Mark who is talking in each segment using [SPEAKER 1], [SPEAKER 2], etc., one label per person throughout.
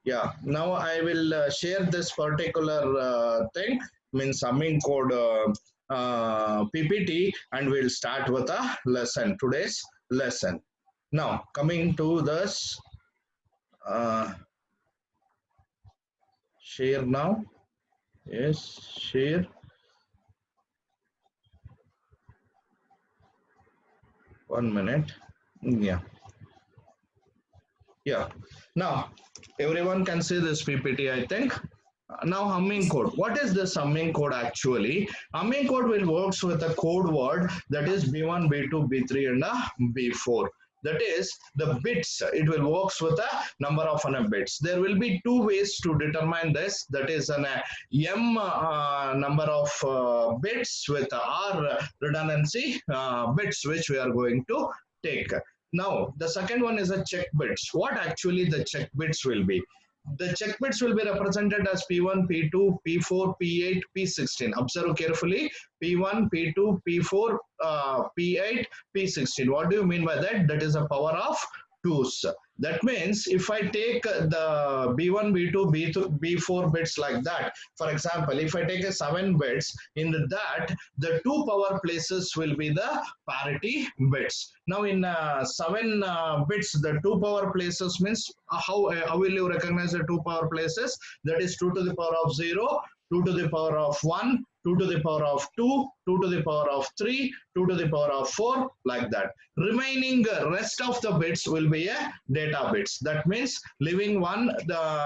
[SPEAKER 1] Yeah, now I will share this particular thing, means summing code PPT, and we'll start with a lesson, today's lesson. Now, coming to this, uh, share now. Yes, share. 1 minute. Yeah, yeah. Now, everyone can see this PPT, I think. Now humming code. What is this humming code actually? Humming code will works with a code word that is B1, B2, B3 and B4. That is the bits. It will works with a number of bits. There will be two ways to determine this. That is an M number of bits with R redundancy bits which we are going to take. Now the second one is a check bits. What actually the check bits will be? The check bits will be represented as P1, P2, P4, P8, P16. Observe carefully. P1, P2, P4, P8, P16. What do you mean by that? That is a power of 2's. That means if I take the B1, B2, B4 bits like that, for example, if I take a 7 bits, in that, the 2 power places will be the parity bits. Now in 7 bits, the 2 power places means how will you recognize the 2 power places? That is 2 to the power of 0, 2 to the power of 1, 2 to the power of 2, 2 to the power of 3, 2 to the power of 4, like that. Remaining rest of the bits will be a data bits. That means leaving 1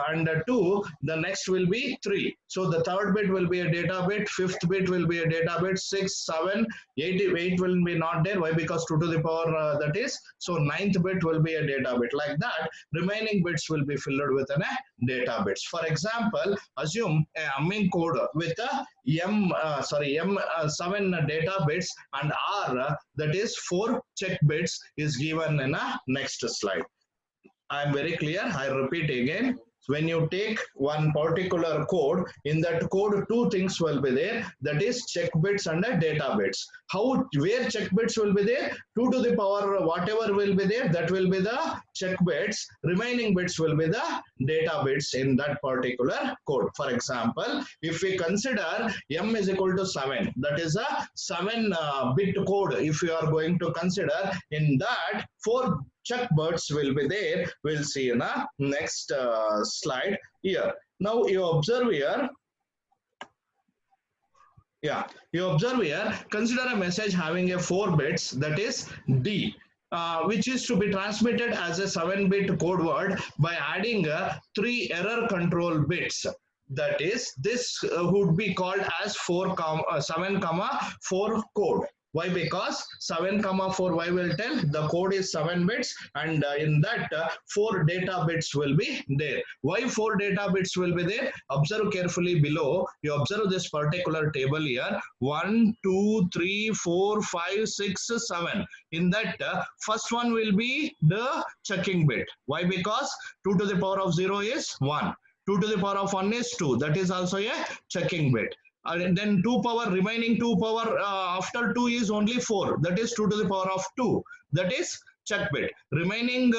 [SPEAKER 1] and 2, the next will be 3. So the third bit will be a data bit, fifth bit will be a data bit, 6, 7, 8 will be not there. Why? Because 2 to the power that is. So ninth bit will be a data bit. Like that, remaining bits will be filled with a data bits. For example, assume a humming code with a M7 data bits and R that is 4 check bits is given in a next slide. I am very clear. I repeat again. When you take one particular code, in that code, two things will be there. That is check bits and data bits. Where check bits will be there? 2 to the power whatever will be there, that will be the check bits. Remaining bits will be the data bits in that particular code. For example, if we consider M is equal to 7, that is a 7 bit code. If you are going to consider, in that 4 check bits will be there. We'll see in the next slide here. Now you observe here. Yeah, you observe here. Consider a message having a 4 bits, that is D. Which is to be transmitted as a 7-bit code word by adding 3 error control bits. That is, this would be called as 7, 4 code. Why? Because 7, 4, why will tell? The code is 7 bits and in that 4 data bits will be there. Why 4 data bits will be there? Observe carefully below. You observe this particular table here. 1, 2, 3, 4, 5, 6, 7. In that first one will be the checking bit. Why? Because 2 to the power of 0 is 1. 2 to the power of 1 is 2. That is also a checking bit. And then 2 power, remaining 2 power after 2 is only 4. That is 2 to the power of 2. That is check bit. Remaining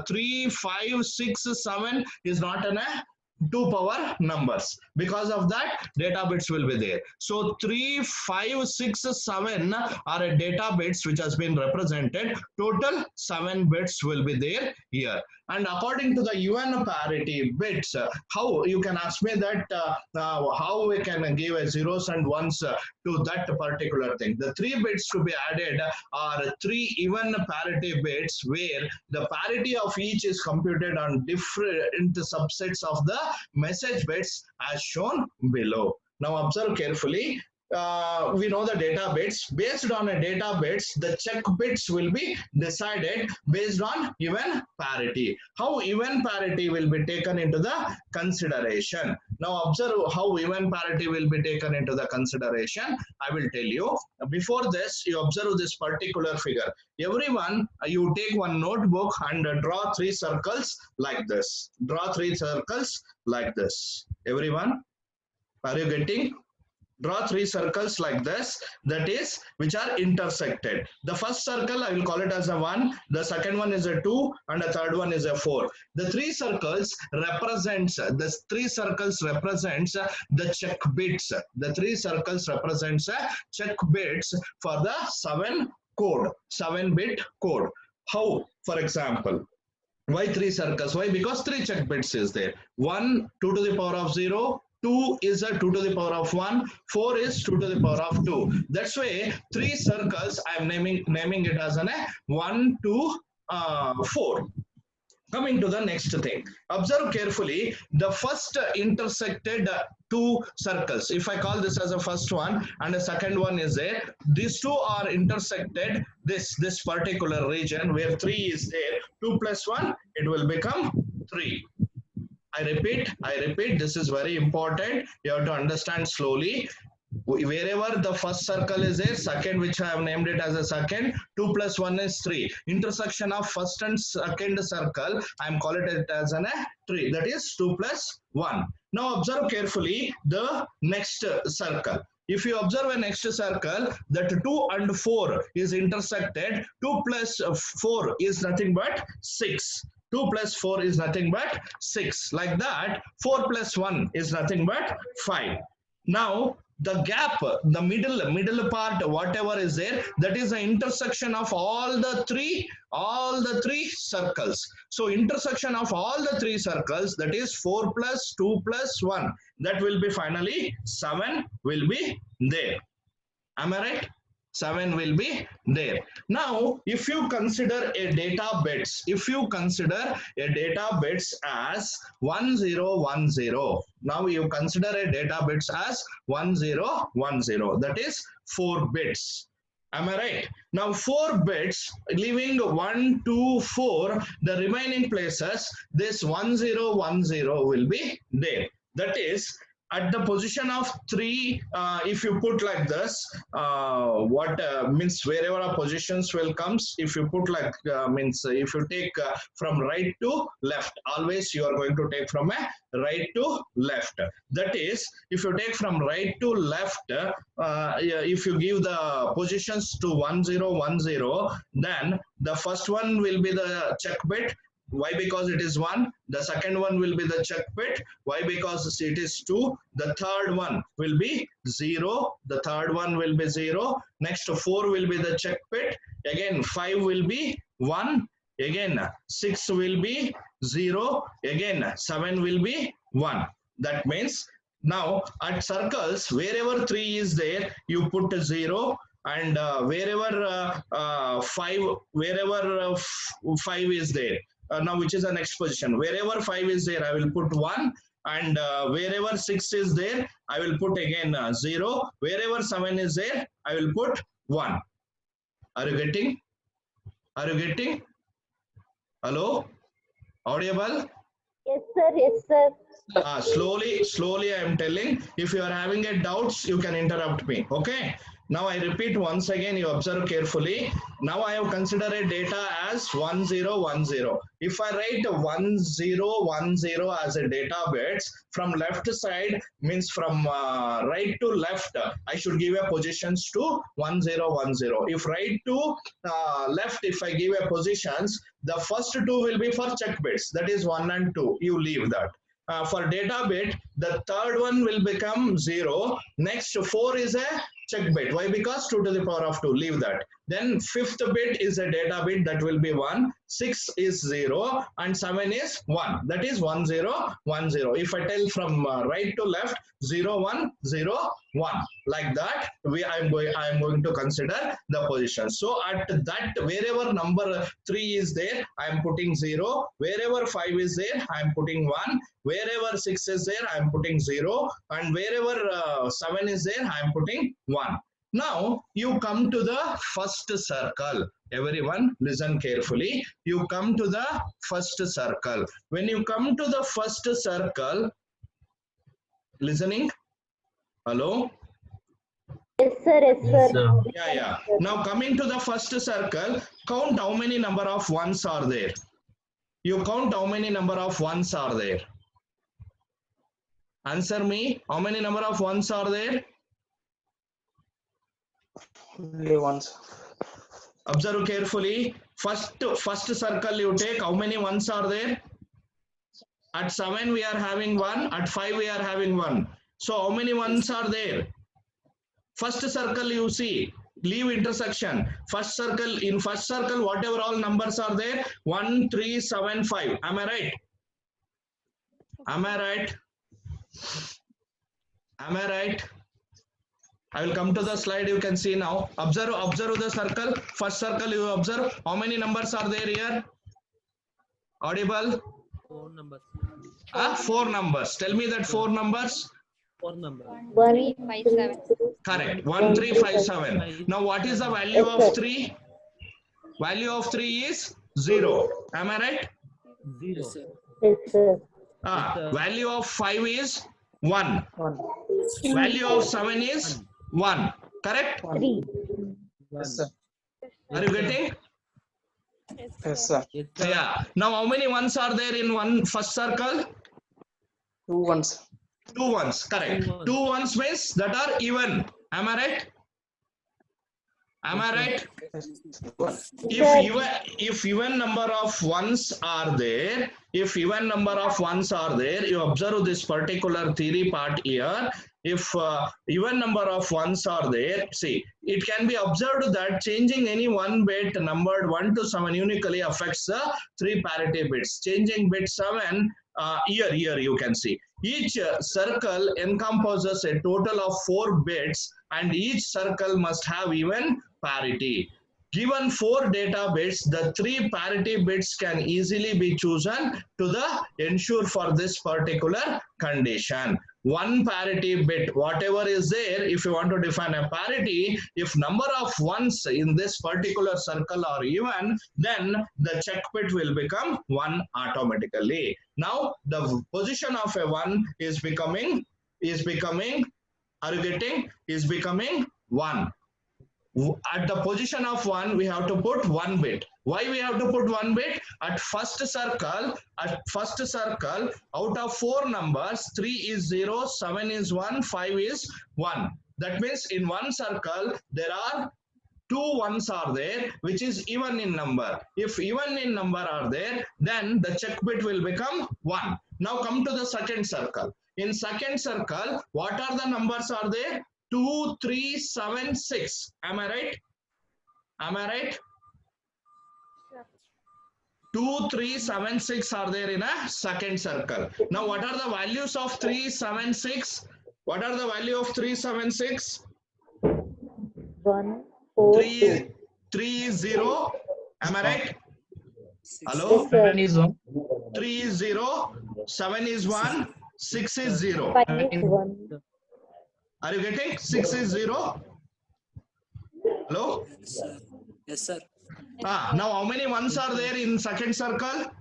[SPEAKER 1] 3, 5, 6, 7 is not an 2 power numbers. Because of that, data bits will be there. So 3, 5, 6, 7 are a data bits which has been represented. Total 7 bits will be there here. And according to the even parity bits, how you can ask me that how we can give a zeros and ones to that particular thing. The 3 bits to be added are 3 even parity bits where the parity of each is computed on different subsets of the message bits as shown below. Now observe carefully. We know the data bits. Based on a data bits, the check bits will be decided based on even parity. How even parity will be taken into the consideration. Now observe how even parity will be taken into the consideration. I will tell you. Before this, you observe this particular figure. Everyone, you take one notebook and draw 3 circles like this. Draw 3 circles like this. Everyone, are you getting? Draw three circles like this, that is, which are intersected. The first circle I will call it as a 1, the second one is a 2, and the third one is a 4. The three circles represents the check bits. The three circles represents check bits for the 7-bit code. How? For example, why three circles? Why? Because three check bits is there. 1, 2 to the power of 0, 2 is a 2 to the power of 1, 4 is 2 to the power of 2. That's why three circles I am naming it as an 1, 2, 4. Coming to the next thing, observe carefully the first intersected two circles. If I call this as a first one and the second one is there, these two are intersected this particular region where 3 is there. 2 plus 1, it will become 3. I repeat, this is very important. You have to understand slowly. Wherever the first circle is there, second, which I have named it as a second, 2 plus 1 is 3. Intersection of first and second circle, I am calling it as an 3. That is 2 plus 1. Now observe carefully the next circle. If you observe a next circle, that 2 and 4 is intersected. 2 plus 4 is nothing but 6. 2 plus 4 is nothing but 6. Like that, 4 plus 1 is nothing but 5. Now, the gap, the middle part, whatever is there, that is the intersection of all the three circles. So intersection of all the three circles, that is 4 plus 2 plus 1, that will be finally 7 will be there. Am I right? 7 will be there. Now, if you consider a data bits, as 1010, now you consider a data bits as 1010, that is 4 bits. Am I right? Now 4 bits, leaving 1, 2, 4, the remaining places, this 1010 will be there. That is, at the position of 3, if you put like this, means wherever our positions will comes, if you put like, means if you take from right to left, always you are going to take from a right to left. That is, if you take from right to left, if you give the positions to 1010, then the first one will be the check bit. Why? Because it is 1. The second one will be the check bit. Why? Because it is 2. The third one will be 0. The third one will be 0. Next 4 will be the check bit. Again 5 will be 1. Again 6 will be 0. Again 7 will be 1. That means now at circles, wherever 3 is there, you put 0. And wherever 5 is there, now which is the next position, wherever 5 is there, I will put 1, and wherever 6 is there, I will put again 0. Wherever 7 is there, I will put 1. Are you getting? Hello? Audible?
[SPEAKER 2] Yes, sir.
[SPEAKER 1] Slowly I am telling. If you are having a doubts, you can interrupt me. Okay. Now I repeat once again, you observe carefully. Now I have considered a data as 1010. If I write 1010 as a data bits, from left side means from right to left, I should give a positions to 1010. If right to left, if I give a positions, the first 2 will be for check bits, that is 1 and 2. You leave that. For data bit, the third one will become 0. Next 4 is a check bit. Why? Because 2 to the power of 2. Leave that. Then 5th bit is a data bit, that will be 1. 6 is 0 and 7 is 1. That is 1010. If I tell from right to left, 0 1 0 1, like that, I am going to consider the position. So at that, wherever number 3 is there, I am putting 0. Wherever 5 is there, I am putting 1. Wherever 6 is there, I am putting 0. And wherever 7 is there, I am putting 1. Now you come to the first circle. Everyone listen carefully. You come to the first circle. When you come to the first circle, listening? Hello?
[SPEAKER 2] Yes, sir.
[SPEAKER 1] Yeah. Now coming to the first circle, count how many number of ones are there. You count how many number of ones are there. Answer me. How many number of ones are there?
[SPEAKER 3] Only once.
[SPEAKER 1] Observe carefully. First circle you take. How many ones are there? At 7 we are having 1. At 5 we are having 1. So how many ones are there? First circle you see. Leave intersection. First circle, in first circle whatever all numbers are there, 1, 3, 7, 5. Am I right? Am I right? Am I right? I will come to the slide, you can see now. Observe the circle. First circle you observe. How many numbers are there here? Audible?
[SPEAKER 4] 4 numbers.
[SPEAKER 1] 4 numbers. Tell me that 4 numbers.
[SPEAKER 4] 4 numbers.
[SPEAKER 2] 1,
[SPEAKER 5] 3, 5, 7.
[SPEAKER 1] Correct. 1, 3, 5, 7. Now what is the value of 3? Value of 3 is 0. Am I right?
[SPEAKER 4] 0.
[SPEAKER 2] yes, sir.
[SPEAKER 1] Value of 5 is 1.
[SPEAKER 3] 1.
[SPEAKER 1] Value of 7 is 1. Correct?
[SPEAKER 2] 3,
[SPEAKER 3] Yes, sir.
[SPEAKER 1] Are you getting?
[SPEAKER 3] Yes, sir.
[SPEAKER 4] Yes, sir.
[SPEAKER 1] Yeah. Now how many ones are there in one first circle?
[SPEAKER 3] 2 ones.
[SPEAKER 1] 2 ones. Correct. 2 ones means that are even. Am I right? Am I right?
[SPEAKER 3] Yes. 1.
[SPEAKER 1] If even number of ones are there, if even number of ones are there, you observe this particular theory part here. If even number of ones are there, see, it can be observed that changing any one bit numbered 1 to 7 uniquely affects the 3 parity bits. Changing bit 7, here you can see. Each circle encompasses a total of 4 bits and each circle must have even parity. Given 4 data bits, the 3 parity bits can easily be chosen to ensure for this particular condition. 1 parity bit, whatever is there, if you want to define a parity, if number of ones in this particular circle are even, then the check bit will become 1 automatically. Now the position of a 1 is becoming, are you getting? Is becoming 1. At the position of 1, we have to put 1 bit. Why we have to put 1 bit? At first circle, out of 4 numbers, 3 is 0, 7 is 1, 5 is 1. That means in one circle, there are 2 ones are there, which is even in number. If even in number are there, then the check bit will become 1. Now come to the second circle. In second circle, what are the numbers are there? 2, 3, 7, 6. Am I right? Am I right? 2, 3, 7, 6 are there in a second circle. Now what are the values of 3, 7, 6? What are the value of 3, 7, 6?
[SPEAKER 2] 1, 4, 2.
[SPEAKER 1] 3 is 0. Am I right? Hello?
[SPEAKER 2] Yes, sir.
[SPEAKER 3] 7 is 1.
[SPEAKER 1] 3 is 0. 7 is 1. 6 is 0.
[SPEAKER 2] 5 is 1.
[SPEAKER 1] Are you getting? 6 is 0. Hello?
[SPEAKER 4] Yes, sir.
[SPEAKER 1] Now how many ones are there in second circle?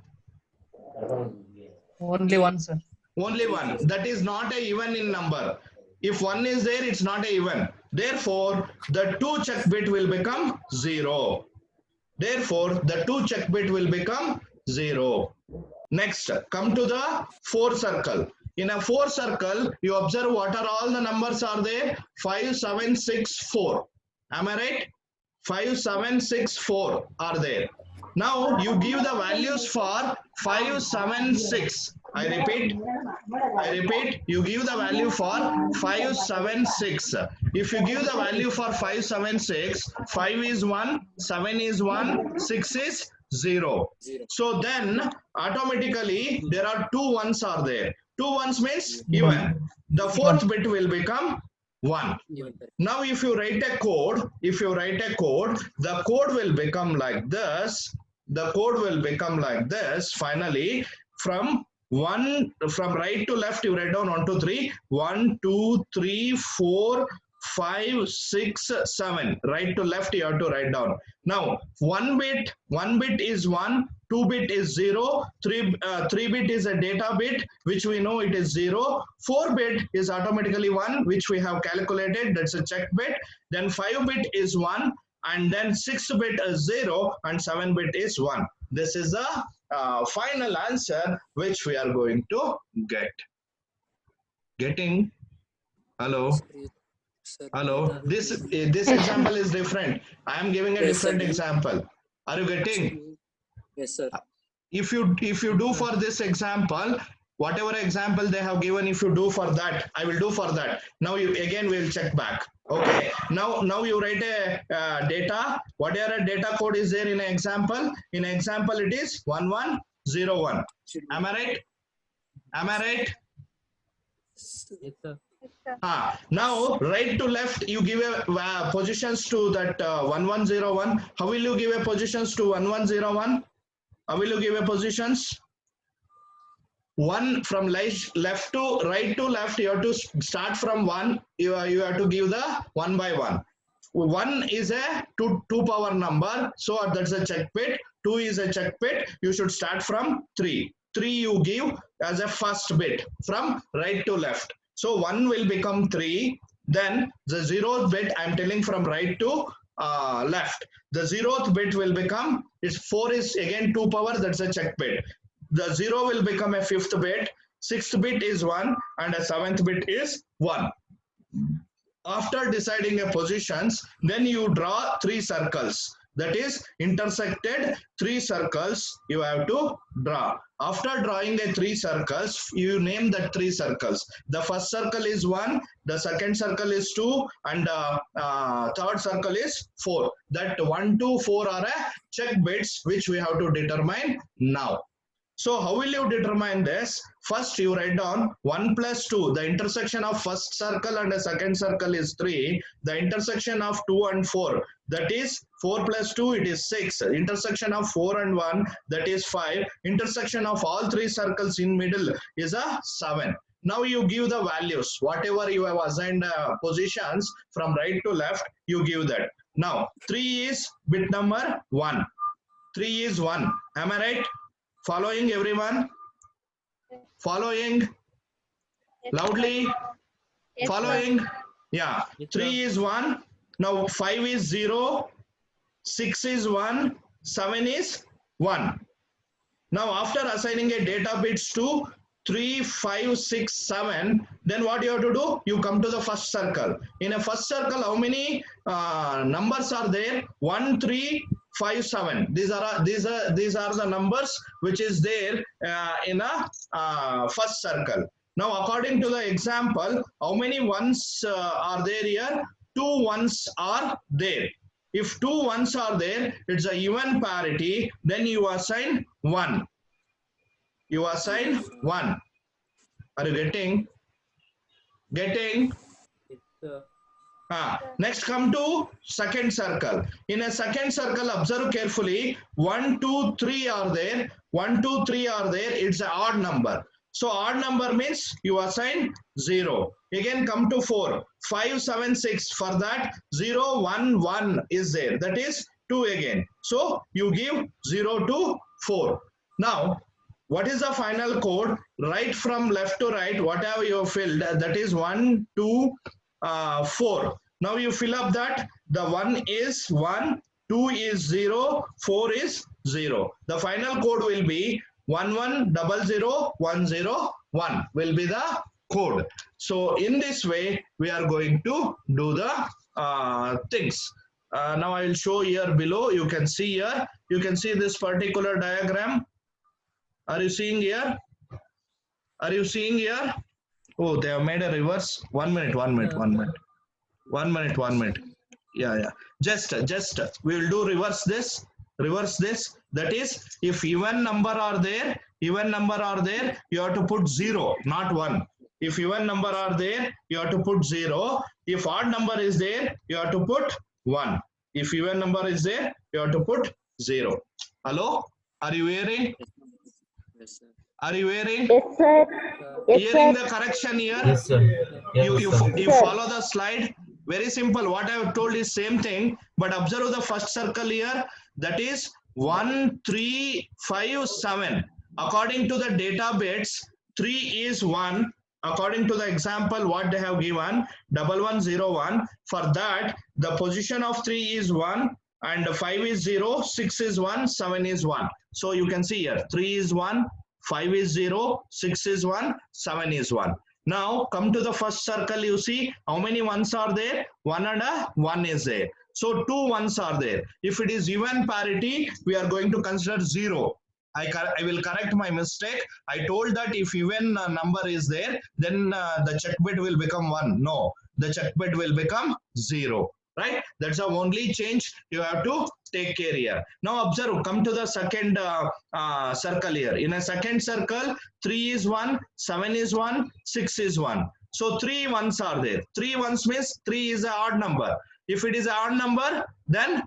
[SPEAKER 3] Only 1, sir.
[SPEAKER 1] Only 1. That is not a even in number. If 1 is there, it's not a even. Therefore, the 2 check bit will become 0. Therefore, the 2 check bit will become 0. Next, come to the 4 circle. In a 4 circle, you observe what are all the numbers are there? 5, 7, 6, 4. Am I right? 5, 7, 6, 4 are there. Now, you give the values for 5, 7, 6. I repeat, you give the value for 5, 7, 6. If you give the value for 5, 7, 6, 5 is 1, 7 is 1, 6 is 0. So then automatically there are 2 ones are there. 2 ones means even. The 4th bit will become 1. Now if you write a code, the code will become like this. The code will become like this. Finally, from right to left, you write down 1, 2, 3. 1, 2, 3, 4, 5, 6, 7. Right to left, you have to write down. Now, 1 bit is 1. 2 bit is 0, 3 bit is a data bit, which we know it is 0, 4 bit is automatically 1, which we have calculated, that's a check bit, then 5 bit is 1, and then 6 bit is 0, and 7 bit is 1. This is the final answer which we are going to get. Getting? Hello?
[SPEAKER 4] Sir,
[SPEAKER 1] Hello.
[SPEAKER 4] data.
[SPEAKER 1] This example is different. I am giving a
[SPEAKER 4] Yes, sir.
[SPEAKER 1] different example. Are you getting?
[SPEAKER 4] Yes, sir.
[SPEAKER 1] If you do for this example, whatever example they have given, if you do for that, I will do for that. Now you again will check back. Okay. Now you write a data. Whatever data code is there in an example. In an example, it is 1101. Am I right? Am I right?
[SPEAKER 4] Yes, sir.
[SPEAKER 1] Now right to left you give a positions to that 1101. How will you give a positions to 1101? How will you give a positions? One from left to left, you have to start from one. You have to give the one by one. One is a two power number, so that's a check bit. Two is a check bit. You should start from three. Three you give as a first bit from right to left. So one will become three. Then the zeroth bit I'm telling from right to left. The zeroth bit will become is four is again two power. That's a check bit. The zero will become a fifth bit. Sixth bit is one, and a seventh bit is one. After deciding a positions, then you draw three circles. That is intersected three circles you have to draw. After drawing a three circles, you name that three circles. The first circle is 1, the second circle is 2, and the third circle is 4. That 1, 2, 4 are a check bits which we have to determine now. So how will you determine this? First you write down 1 plus 2. The intersection of first circle and the second circle is 3. The intersection of 2 and 4, that is 4 plus 2, it is 6. Intersection of 4 and 1, that is 5. Intersection of all three circles in middle is a 7. Now you give the values. Whatever you have assigned positions from right to left, you give that. Now 3 is bit number 1. 3 is 1. Am I right? Following everyone? Following? Loudly? Following? Yeah.
[SPEAKER 4] Yes,
[SPEAKER 1] 3
[SPEAKER 4] sir.
[SPEAKER 1] is 1. Now 5 is 0. 6 is 1. 7 is 1. Now after assigning a data bits to 3, 5, 6, 7, then what you have to do? You come to the first circle. In a first circle, how many numbers are there? 1, 3, 5, 7. These are the numbers which is there in a first circle. Now according to the example, how many ones are there here? 2 ones are there. If 2 ones are there, it's a even parity. Then you assign 1. You assign 1. Are you getting? Getting?
[SPEAKER 4] Yes, sir.
[SPEAKER 1] Next come to second circle. In a second circle, observe carefully. 1, 2, 3 are there. 1, 2, 3 are there. It's an odd number. So odd number means you assign 0. Again come to 4. 5, 7, 6. For that 0, 1, 1 is there. That is 2 again. So you give 0 to 4. Now what is the final code? Right from left to right, whatever you have filled, that is 1, 2, 4. Now you fill up that. The 1 is 1, 2 is 0, 4 is 0. The final code will be 11001001 will be the code. So in this way, we are going to do the things. Now I will show here below. You can see here. You can see this particular diagram. Are you seeing here? Are you seeing here? Oh, they have made a reverse. 1 minute, 1 minute, 1 minute. 1 minute, 1 minute. Yeah. Just, we will do reverse this. Reverse this. That is, if even number are there, you have to put 0, not 1. If even number are there, you have to put 0. If odd number is there, you have to put 1. If even number is there, you have to put 0. Hello? Are you hearing?
[SPEAKER 4] Yes, sir.
[SPEAKER 1] Are you hearing?
[SPEAKER 2] Yes, sir. Yes,
[SPEAKER 1] Hearing
[SPEAKER 2] sir.
[SPEAKER 1] the correction here?
[SPEAKER 5] Yes, sir.
[SPEAKER 1] You
[SPEAKER 5] Yes, sir.
[SPEAKER 1] follow the slide. Very simple. What I have told is same thing, but observe the first circle here. That is 1, 3, 5, 7. According to the data bits, 3 is 1. According to the example what they have given, 1101. For that, the position of 3 is 1, and 5 is 0, 6 is 1, 7 is 1. So you can see here 3 is 1, 5 is 0, 6 is 1, 7 is 1. Now come to the first circle. You see how many ones are there? 1 and a 1 is there. So 2 ones are there. If it is even parity, we are going to consider 0. I will correct my mistake. I told that if even number is there, then the check bit will become 1. No, the check bit will become 0. Right? That's the only change you have to take care here. Now observe, come to the second circle here. In a second circle, 3 is 1, 7 is 1, 6 is 1. So 3 ones are there. 3 ones means 3 is an odd number. If it is an odd number, then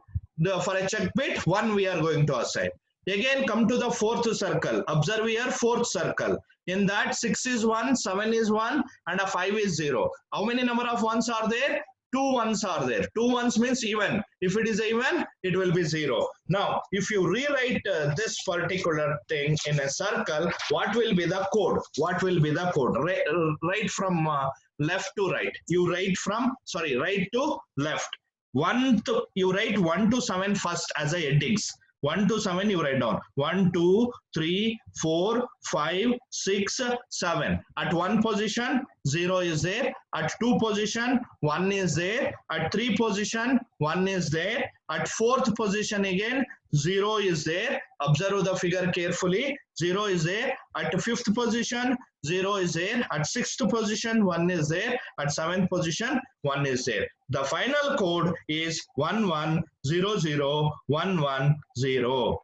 [SPEAKER 1] for a check bit, 1 we are going to assign. Again, come to the fourth circle. Observe here, fourth circle. In that, 6 is 1, 7 is 1, and a 5 is 0. How many number of ones are there? 2 ones are there. 2 ones means even. If it is even, it will be 0. Now, if you rewrite this particular thing in a circle, what will be the code? What will be the code? Right from left to right. You write from, sorry, right to left. You write 1 to 7 first as a headings. 1 to 7 you write down. 1, 2, 3, 4, 5, 6, 7. At 1 position, 0 is there. At 2 position, 1 is there. At 3 position, 1 is there. At 4th position again, 0 is there. Observe the figure carefully. 0 is there. At 5th position, 0 is there. At 6th position, 1 is there. At 7th position, 1 is there. The final code is 1100110.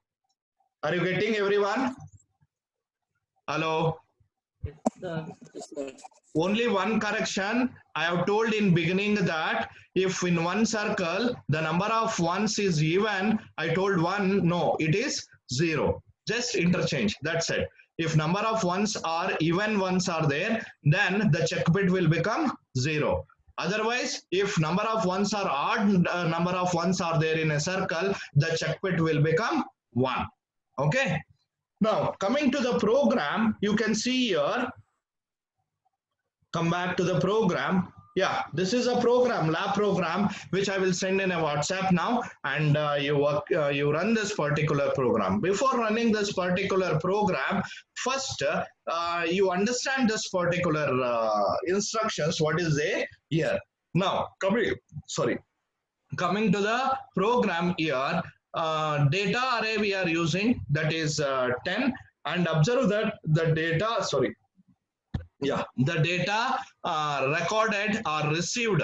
[SPEAKER 1] Are you getting everyone? Hello?
[SPEAKER 4] Yes, sir. Yes, sir.
[SPEAKER 1] Only one correction. I have told in beginning that if in one circle the number of ones is even, I told 1, no, it is 0. Just interchange. That's it. If number of ones are even ones are there, then the check bit will become 0. Otherwise, if number of ones are odd, number of ones are there in a circle, the check bit will become 1. Okay. Now, coming to the program, you can see here, come back to the program. Yeah, this is a program, lab program, which I will send in a WhatsApp now, and you run this particular program. Before running this particular program, first you understand this particular instructions, what is there here. Now, coming to the program here, data array we are using, that is 10, and observe that the data, the data recorded or received,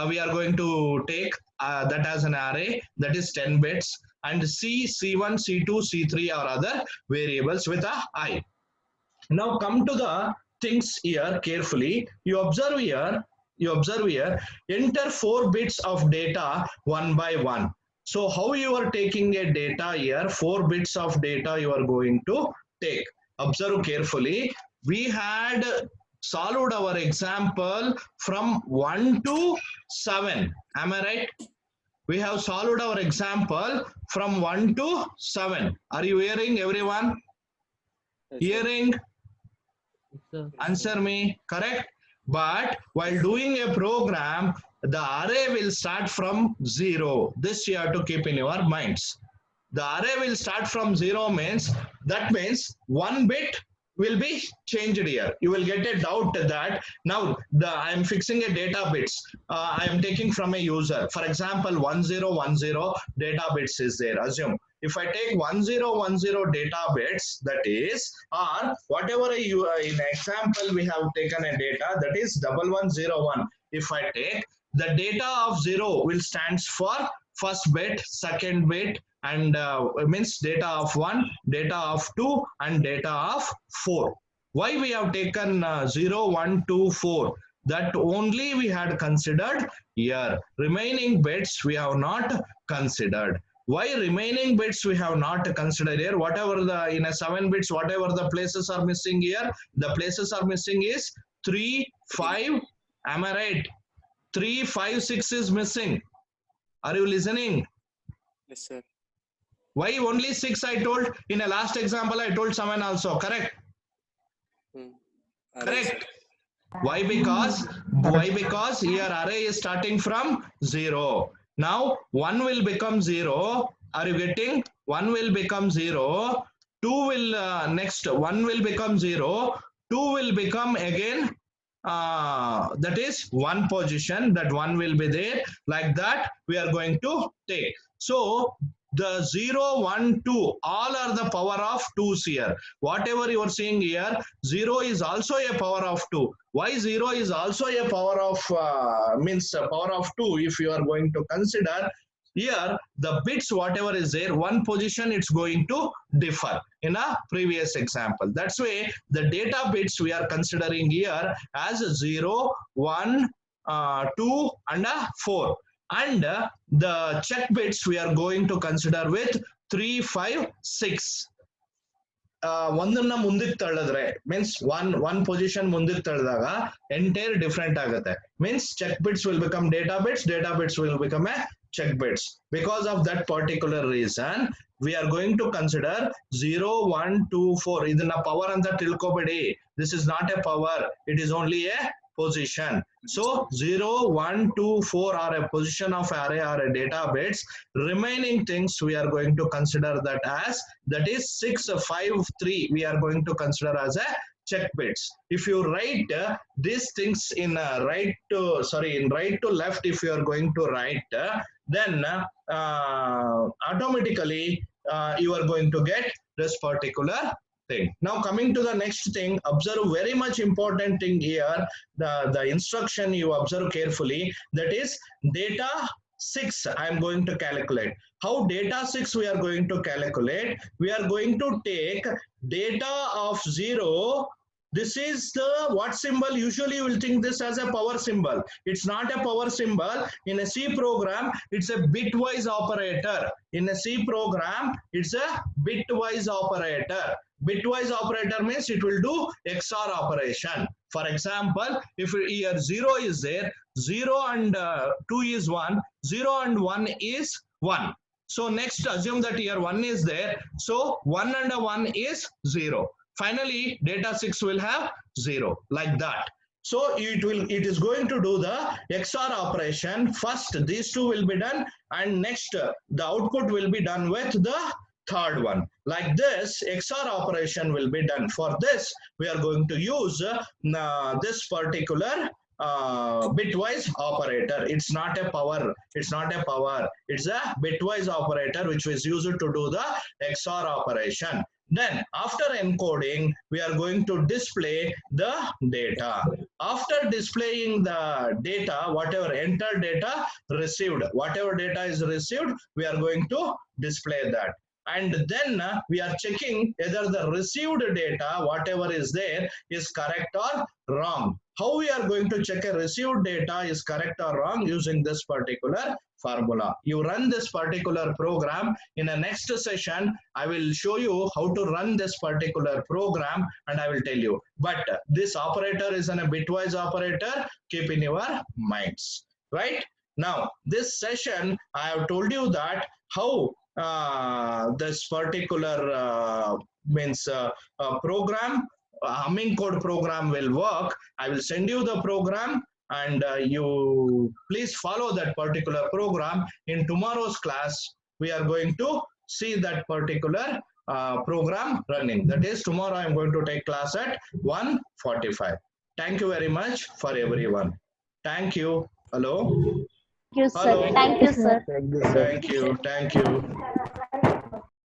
[SPEAKER 1] we are going to take that as an array, that is 10 bits, and C1, C2, C3 are other variables with a I. Now come to the things here carefully. You observe here, enter 4 bits of data one by one. So how you are taking a data here, 4 bits of data you are going to take. Observe carefully. We had solved our example from 1 to 7. Am I right? We have solved our example from 1 to 7. Are you hearing, everyone?
[SPEAKER 4] Yes, sir.
[SPEAKER 1] Hearing?
[SPEAKER 4] Yes, sir.
[SPEAKER 1] Answer me. Correct? But while doing a program, the array will start from 0. This you have to keep in your minds. The array will start from 0 means, that means 1 bit will be changed here. You will get a doubt that now I am fixing a data bits. I am taking from a user. For example, 1010 data bits is there. Assume if I take 1010 data bits, that is, or whatever in example we have taken a data, that is 1101. If I take the data of 0 will stands for first bit, second bit, and means data of 1, data of 2, and data of 4. Why we have taken 0, 1, 2, 4? That only we had considered here. Remaining bits we have not considered. Why remaining bits we have not considered here? Whatever the in a 7 bits, whatever the places are missing here, the places are missing is 3, 5. Am I right? 3, 5, 6 is missing. Are you listening?
[SPEAKER 4] Yes, sir.
[SPEAKER 1] Why only 6 I told? In a last example I told 7 also. Correct? Correct. Why? Because here array is starting from 0. Now 1 will become 0. Are you getting? 1 will become 0. 2 will next 1 will become 0. 2 will become again that is one position, that one will be there, like that we are going to take. So the 0, 1, 2, all are the power of 2's here. Whatever you are seeing here, 0 is also a power of 2. Why 0 is also a power of, power of 2, if you are going to consider here, the bits whatever is there, one position it's going to differ in a previous example. That's why the data bits we are considering here as 0, 1, 2 and 4. And the check bits we are going to consider with 3, 5, 6. ಒಂದನ್ನ ಮುಂದಕ್ಕೆ ತಳ್ಳಿದ್ರೆ means one position ಮುಂದಕ್ಕೆ ತಳ್ಳಿದಾಗ entire different ಆಗುತ್ತೆ. Means check bits will become data bits will become a check bits. Because of that particular reason, we are going to consider 0, 1, 2, 4. ಇದನ್ನ power ಅಂತ ತಿಳ್ಕೊಬೇಡಿ. This is not a power. It is only a position. So 0, 1, 2, 4 are a position of array or a data bits. Remaining things we are going to consider that as, that is 6, 5, 3 we are going to consider as a check bits. If you write these things in right to left, if you are going to write, then automatically you are going to get this particular thing. Now coming to the next thing, observe very much important thing here, the instruction you observe carefully, that is data 6 I am going to calculate. How data 6 we are going to calculate? We are going to take data of 0. This is the what symbol? Usually you will think this as a power symbol. It's not a power symbol. In a C program, it's a bitwise operator. In a C program, it's a bitwise operator. Bitwise operator means it will do XOR operation. For example, if here 0 is there, 0 and 2 is 1, 0 and 1 is 1. So next assume that here 1 is there. So 1 and 1 is 0. Finally, data 6 will have 0, like that. So it is going to do the XOR operation. First, these two will be done, and next the output will be done with the third one. Like this, XOR operation will be done. For this, we are going to use this particular bitwise operator. It's not a power. It's not a power. It's a bitwise operator which was used to do the XOR operation. Then after encoding, we are going to display the data. After displaying the data, whatever entered data, received, whatever data is received, we are going to display that. And then we are checking whether the received data, whatever is there, is correct or wrong. How we are going to check a received data is correct or wrong? Using this particular formula. You run this particular program. In the next session, I will show you how to run this particular program, and I will tell you. But this operator is a bitwise operator. Keep in your minds, right? Now, this session, I have told you that how this particular program, humming code program will work. I will send you the program, and you please follow that particular program. In tomorrow's class, we are going to see that particular program running. That is, tomorrow I am going to take class at 1:45. Thank you very much for everyone. Thank you. Hello.
[SPEAKER 2] Thank you, sir.
[SPEAKER 1] Hello.
[SPEAKER 2] Thank you, sir.
[SPEAKER 1] Thank you. Thank you.